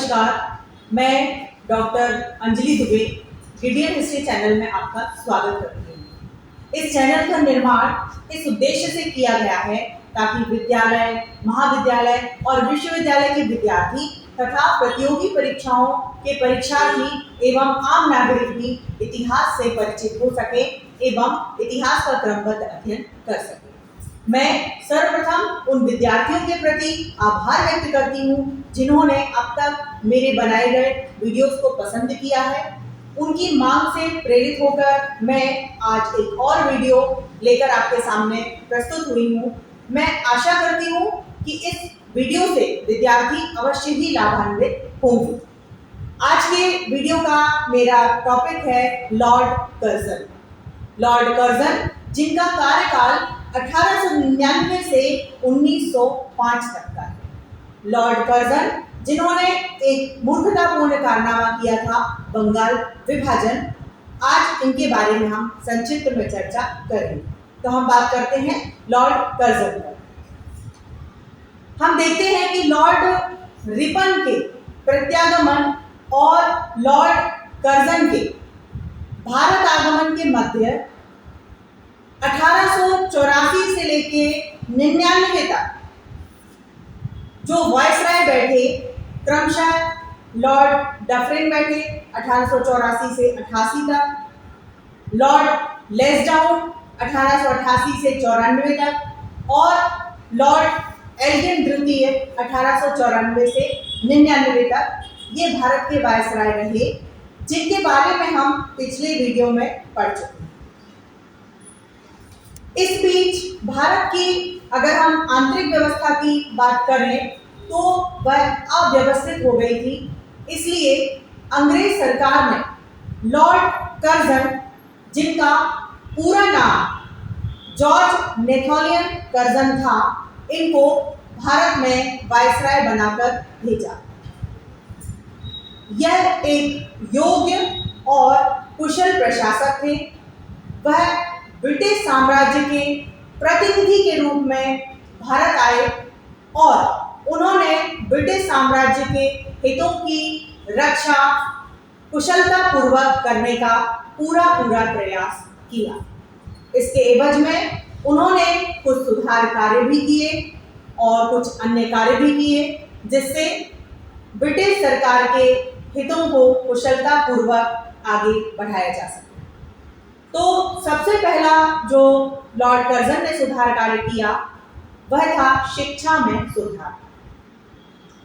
नमस्कार, मैं doctor Anjali Dubey Gideon history channel में आपका स्वागत करती हूँ। इस चैनल का निर्माण इस उद्देश्य से किया गया है ताकि विद्यालय, महाविद्यालय और विश्वविद्यालय के विद्यार्थी तथा प्रतियोगी परीक्षाओं के परीक्षार्थी एवं आम नागरिक भी इतिहास से परिचित हो सके एवं इतिहास का क्रमबद्ध अध्ययन कर सके। मैं सर्वप्रथम उन विद्यार्थियों के प्रति आभार व्यक्त करती हूँ जिन्होंने अब तक मेरे बनाए गए वीडियोस को पसंद किया है। उनकी मांग से प्रेरित होकर मैं आज एक और वीडियो लेकर आपके सामने प्रस्तुत हुई हूँ। मैं आशा करती हूँ कि इस वीडियो से विद्यार्थी अवश्य ही लाभान्वित होंगे। आज के वीडियो का मेरा टॉपिक है लॉर्ड कर्जन। लॉर्ड कर्जन जिनका कार्यकाल 1899 से 1905 तक का है। लॉर्ड कर्जन जिन्होंने एक मूर्खतापूर्ण कारनामा किया था, बंगाल विभाजन। आज इनके बारे में हम संक्षिप्त में चर्चा करेंगे। तो हम बात करते हैं लॉर्ड कर्जन पर। हम देखते हैं कि लॉर्ड रिपन के प्रत्यागमन और लॉर्ड कर्जन के भारत आगमन के मध्य 1884 से लेके 99 तक जो वायसराय बैठे, क्रमशः लॉर्ड डफरिन बैठे 1884 से 88 तक, लॉर्ड लेस्डाउन 1888 से 94 तक और लॉर्ड एल्गिन द्वितीय 1894 से 99 तक ये भारत के वायसराय रहे, जिनके बारे में हम पिछले वीडियो में पढ़ चुके हैं। इस बीच भारत की अगर हम आंतरिक व्यवस्था की बात करें तो वह अव्यवस्थित हो गई थी। इसलिए अंग्रेज सरकार ने लॉर्ड कर्जन, जिनका पूरा नाम जॉर्ज नेथोलियन कर्जन था, इनको भारत में वायसराय बनाकर भेजा। यह एक योग्य और कुशल प्रशासक थे। वह ब्रिटिश साम्राज्य के प्रतिनिधि के रूप में भारत आए और उन्होंने ब्रिटिश साम्राज्य के हितों की रक्षा कुशलतापूर्वक करने का पूरा प्रयास किया। इसके एवज में उन्होंने कुछ सुधार कार्य भी किए और कुछ अन्य कार्य भी किए, जिससे ब्रिटिश सरकार के हितों को कुशलतापूर्वक आगे बढ़ाया जा सके। तो सबसे पहला जो लॉर्ड कर्जन ने सुधार कार्य किया वह था शिक्षा में सुधार।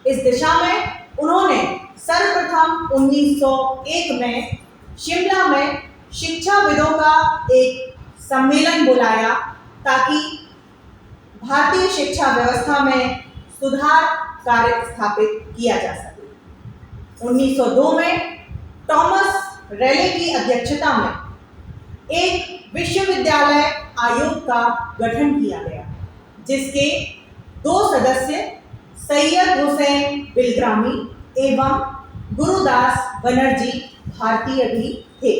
इस दिशा में उन्होंने सर्वप्रथम 1901 में शिमला में शिक्षाविदों का एक सम्मेलन बुलाया ताकि भारतीय शिक्षा व्यवस्था में सुधार कार्य स्थापित किया जा सके। 1902 में थॉमस रेले की अध्यक्षता में एक विश्वविद्यालय आयोग का गठन किया गया, जिसके 2 सदस्य सैयद हुसैन बिलग्रामी एवं गुरुदास बनर्जी भारतीय भी थे।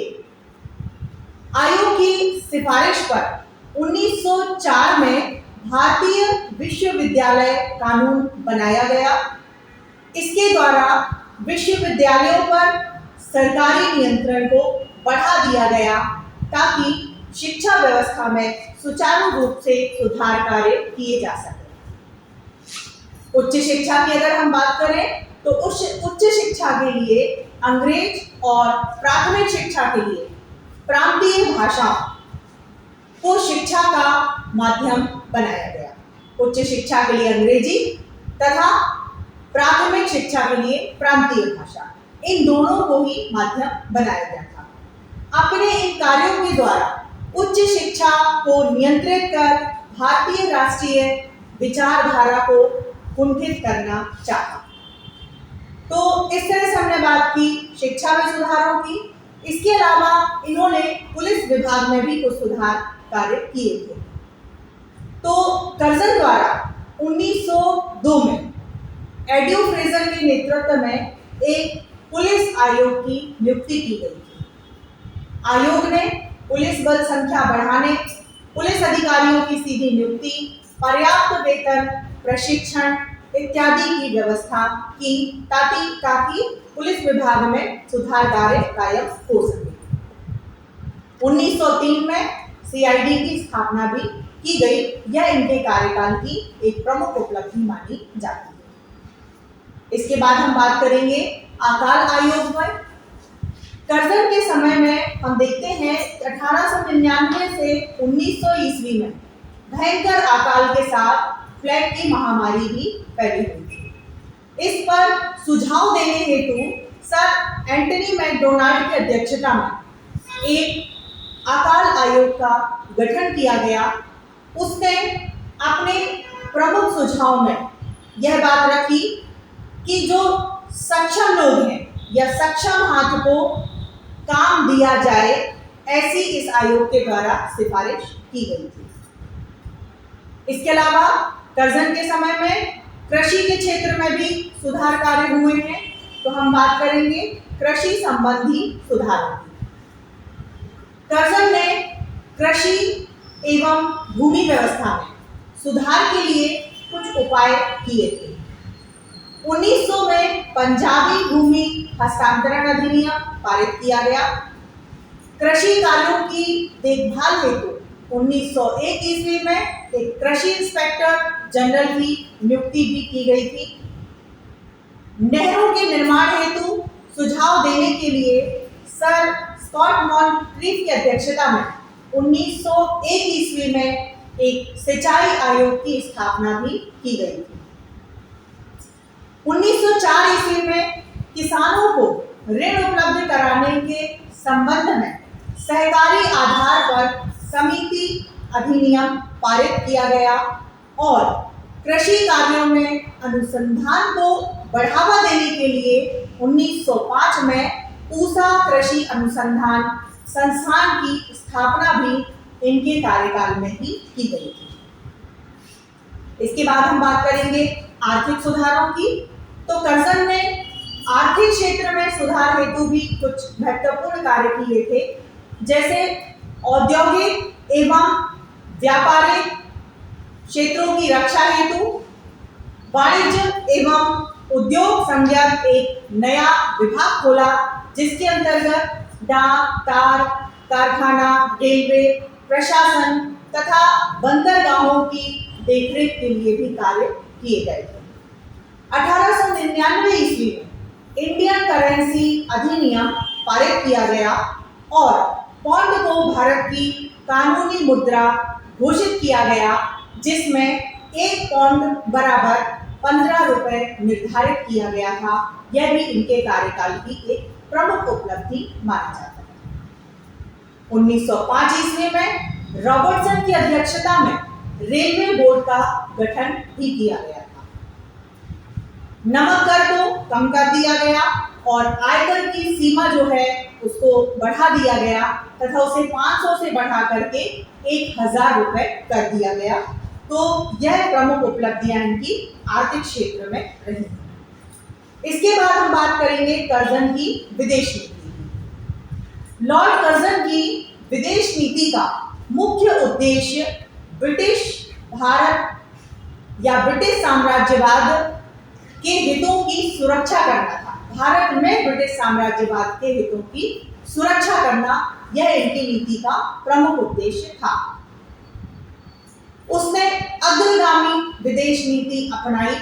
आयोग की सिफारिश पर 1904 में भारतीय विश्वविद्यालय कानून बनाया गया। इसके द्वारा विश्वविद्यालयों पर सरकारी नियंत्रण को बढ़ा दिया गया ताकि शिक्षा व्यवस्था में सुचारू रूप से सुधार कार्य किए जा सके। उच्च शिक्षा की अगर हम बात करें तो उच्च शिक्षा के लिए अंग्रेज और प्राथमिक शिक्षा के लिए प्रांतीय भाषा को शिक्षा का माध्यम बनाया गया। उच्च शिक्षा के लिए अंग्रेजी तथा प्राथमिक शिक्षा के लिए प्रांतीय भाषा, इन दोनों को ही माध्यम बनाया गया था। अपने इन कार्यों के द्वारा उच्च शिक्षा को नियंत्रित कर भारतीय राष्ट्रीय विचारधारा को कुंठित करना चाहा। तो इस तरह से हमने बात की शिक्षा में सुधारों की। इसके अलावा इन्होंने पुलिस विभाग में भी कुछ सुधार कार्य किए थे। तो कर्जन द्वारा 1902 में एड्यू फ्रेजर के नेतृत्व में एक पुलिस आयोग की नियुक्ति की गई थी। आयोग ने पुलिस बल संख्या बढ़ाने, पुलिस अधिकारियों की सीधी नियुक्ति, पर्याप्त वेतन, प्रशिक्षण इत्यादि की व्यवस्था की ताकि पुलिस विभाग में सुधार कार्य कायम हो सके। 1903 में सीआईडी की स्थापना भी की गई। यह इनके कार्यकाल की एक प्रमुख उपलब्धि मानी जाती है। इसके बाद हम बात करेंगे अकाल आयोग पर। करजन के समय में हम देखते हैं 1899 से 1900 ईस्वी में भयंकर अकाल के साथ प्लेग की महामारी भी फैली हुई थी। इस पर सुझाव देने हेतु सर एंटनी मैकडोनाल्ड की अध्यक्षता में एक अकाल आयोग का गठन किया गया। उसने अपने प्रमुख सुझाव में यह बात रखी कि जो सक्षम लोग हैं या सक्षम हाथ को काम दिया जाए, ऐसी इस आयोग के द्वारा सिफारिश की गई थी। इसके अलावा करजन के समय में कृषि के क्षेत्र में भी सुधार कार्य हुए हैं। तो हम बात करेंगे कृषि संबंधी सुधारों की। करजन ने कृषि एवं भूमि व्यवस्था में सुधार के लिए कुछ उपाय किए थे। 1900 में पंजाबी भूमि हस्तांतरण अधिनियम पारित किया गया। कृषि कार्यों की देखभाल हेतु 1901 ईस्वी में एक कृषि इंस्पेक्टर जनरल की नियुक्ति भी की गई थी। नहरों के निर्माण हेतु सुझाव देने के लिए सर स्कॉट मॉन्क्रीफ की अध्यक्षता में 1901 ईस्वी में एक सिंचाई आयोग की स्थापना भी की गई थी। 1904 ईस्वी में किसानों को ऋण उपलब्ध कराने के संबंध में सहकारी आधार पर समिति अधिनियम पारित किया गया और कृषि कार्यों में अनुसंधान को बढ़ावा देने के लिए 1905 में पूसा कृषि अनुसंधान संस्थान की स्थापना भी इनके कार्यकाल में ही की गई थी। इसके बाद हम बात करेंगे आर्थिक सुधारों की। तो करजन ने आर्थिक क्षेत्र में सुधार हेतु भी कुछ महत्वपूर्ण कार्य किए थे, जैसे औद्योगिक एवं व्यापारिक क्षेत्रों की रक्षा हेतु वाणिज्य एवं उद्योग संज्ञक एक नया विभाग खोला, जिसके अंतर्गत डाक, तार, कारखाना, रेलवे, प्रशासन तथा बंदरगाहों की देखरेख के लिए भी कार्य किए गए थे। 1899 ईस्वी में इंडियन करेंसी अधिनियम पारित किया गया और पौंड को भारत की कानूनी मुद्रा घोषित किया गया, जिसमें एक पौंड बराबर 15 रुपए निर्धारित किया गया था। यह भी इनके कार्यकाल की एक प्रमुख उपलब्धि माना जाता है। 1905 ईस्वी में रॉबर्टसन की अध्यक्षता में रेलवे बोर्ड का गठन भी किया गया था। नमक कर को कम कर दिया गया और आयकर की सीमा जो है उसको बढ़ा दिया गया तथा उसे 500 से बढ़ा करके 1000 रुपए कर दिया गया। तो यह प्रमुख उपलब्धियां इनकी आर्थिक क्षेत्र में रही। इसके बाद हम बात करेंगे करजन की विदेश नीति। लॉर्ड करजन की विदेश नीति का मुख्य उद्देश्य ब्रिटिश भारत या ब्रिटिश साम्राज्यवाद के हितों की सुरक्षा करना था। भारत में ब्रिटिश साम्राज्यवाद के हितों की सुरक्षा करना, यह इनकी नीति का प्रमुख उद्देश्य था। उसने अग्रगामी विदेश नीति अपनाई।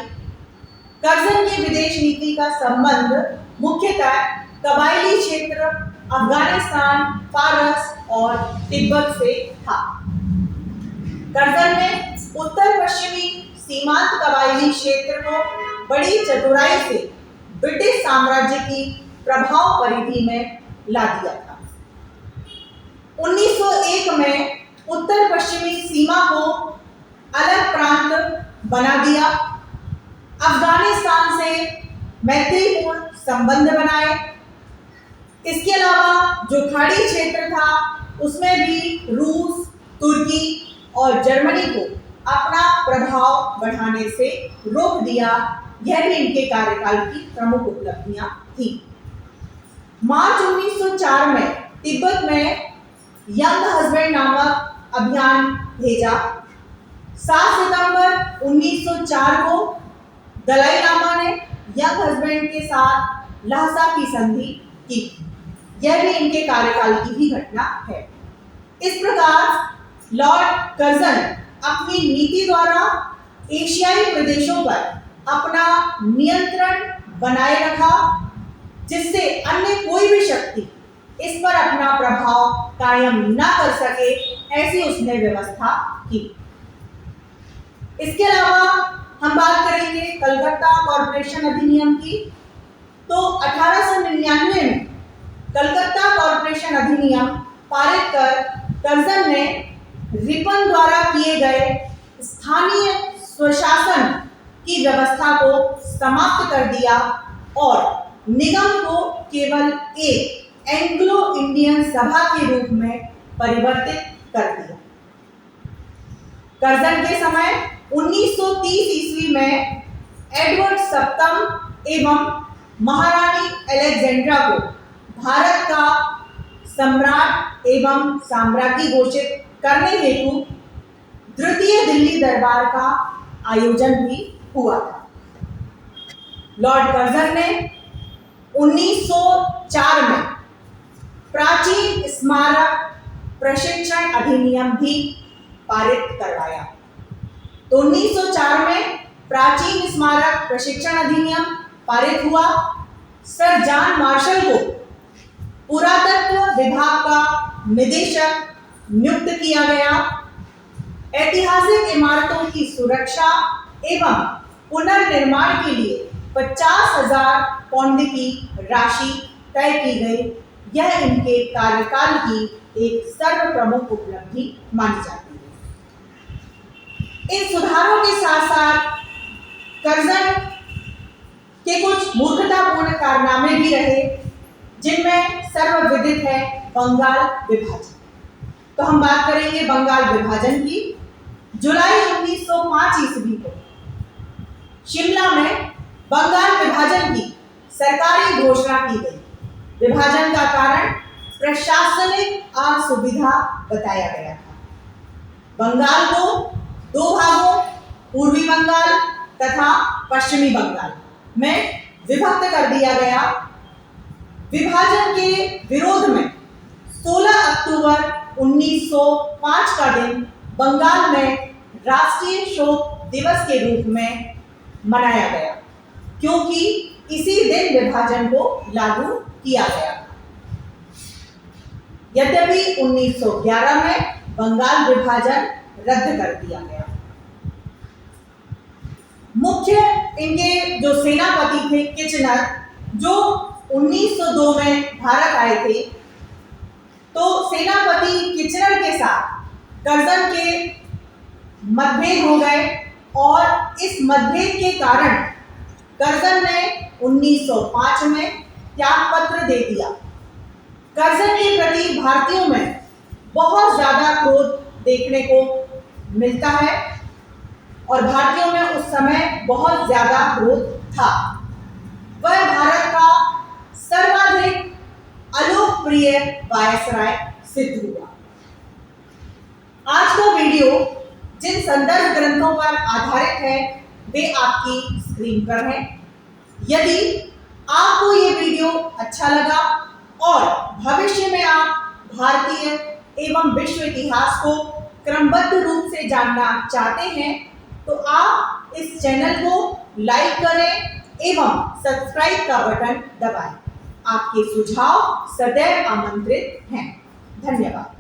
करजन की विदेश नीति का संबंध मुख्यतः कबायली क्षेत्र अफगानिस्तान, फारस और तिब्बत से था। करजन ने उत्तर पश्चिमी सीमांत कबायली क्षेत्र को बड़ी चतुराई से ब्रिटिश साम्राज्य की प्रभाव परिधि में ला दिया था। 1901 में उत्तर पश्चिमी सीमा को अलग प्रांत बना दिया। अफगानिस्तान से मैत्रीपूर्ण संबंध बनाए। इसके अलावा जो खाड़ी क्षेत्र था उसमें भी रूस, तुर्की और जर्मनी को अपना प्रभाव बढ़ाने से रोक दिया। यह भी इनके कार्यकाल की प्रमुख उपलब्धियां थी। मार्च 1904 में तिब्बत में यंग हस्बैंड नामक अभियान भेजा। 7 सितंबर 1904 को दलाई लामा ने यंग हस्बैंड के साथ लहसा की संधि की। यह भी इनके कार्यकाल की ही घटना है। इस प्रकार लॉर्ड कर्जन अपनी नीति द्वारा एशियाई प्रदेशों पर अपना नियंत्रण बनाए रखा, जिससे अन्य कोई भी शक्ति इस पर अपना प्रभाव कायम न कर सके, ऐसी उसने व्यवस्था की। इसके अलावा हम बात करेंगे कलकत्ता कॉरपोरेशन अधिनियम की। तो 1899 में कलकत्ता कॉरपोरेशन अधिनियम पारित कर कर्जन ने रिपन द्वारा किए गए स्थानीय स्वशासन की व्यवस्था को समाप्त कर दिया और निगम को केवल एक एंग्लो इंडियन सभा के रूप में परिवर्तित कर दिया। कर्जन के समय 1930 ईस्वी में एडवर्ड सप्तम एवं महारानी अलेक्जेंड्रा को भारत का सम्राट एवं साम्राज्ञी घोषित करने हेतु द्वितीय दिल्ली दरबार का आयोजन भी हुआ था। लॉर्ड कर्जन ने 1904 में प्राचीन स्मारक प्रशिक्षण अधिनियम भी पारित करवाया। तो 1904 में प्राचीन स्मारक प्रशिक्षण अधिनियम पारित हुआ। सर जॉन मार्शल को पुरातत्व विभाग का निदेशक नियुक्त किया गया। ऐतिहासिक इमारतों की सुरक्षा एवं पुनर्निर्माण के लिए 50,000 पाउंड की राशि तय की गई। यह इनके कार्यकाल की एक सर्वप्रमुख उपलब्धि मानी जाती है। इन सुधारों के साथ साथ कर्जन के कुछ मूर्खतापूर्ण कारनामे भी रहे, जिनमें सर्वविदित है बंगाल विभाजन। तो हम बात करेंगे बंगाल विभाजन की। जुलाई 1905 ईस्वी को शिमला में बंगाल विभाजन की सरकारी घोषणा की गई। विभाजन का कारण प्रशासनिक असुविधा बताया गया था। बंगाल को दो भागों, पूर्वी बंगाल तथा पश्चिमी बंगाल में विभक्त कर दिया गया। विभाजन के विरोध में 16 अक्टूबर 1905 का दिन बंगाल में राष्ट्रीय शोक दिवस के रूप में मनाया गया, क्योंकि इसी दिन विभाजन को लागू किया गया था। यद्यपि 1911 में बंगाल विभाजन रद्द कर दिया गया। मुख्य इनके जो सेनापति थे किचनर, जो 1902 में भारत आए थे, तो सेनापति किचनर के साथ कर्जन के मतभेद हो गए और इस मतभेद के कारण कर्जन ने 1905 में त्याग पत्र दे दिया। कर्जन के प्रति भारतीयों में बहुत ज्यादा क्रोध देखने को मिलता है और भारतीयों में उस समय बहुत ज्यादा क्रोध था। वह भारत का सर्वाधिक अलोकप्रिय वायसराय सिद्ध हुआ। आज का वीडियो जिन संदर्भ ग्रंथों पर आधारित है वे आपकी स्क्रीन पर हैं। यदि आपको ये वीडियो अच्छा लगा और भविष्य में आप भारतीय एवं विश्व इतिहास को क्रमबद्ध रूप से जानना चाहते हैं, तो आप इस चैनल को लाइक करें एवं सब्सक्राइब का बटन दबाएं। आपके सुझाव सदैव आमंत्रित हैं। धन्यवाद।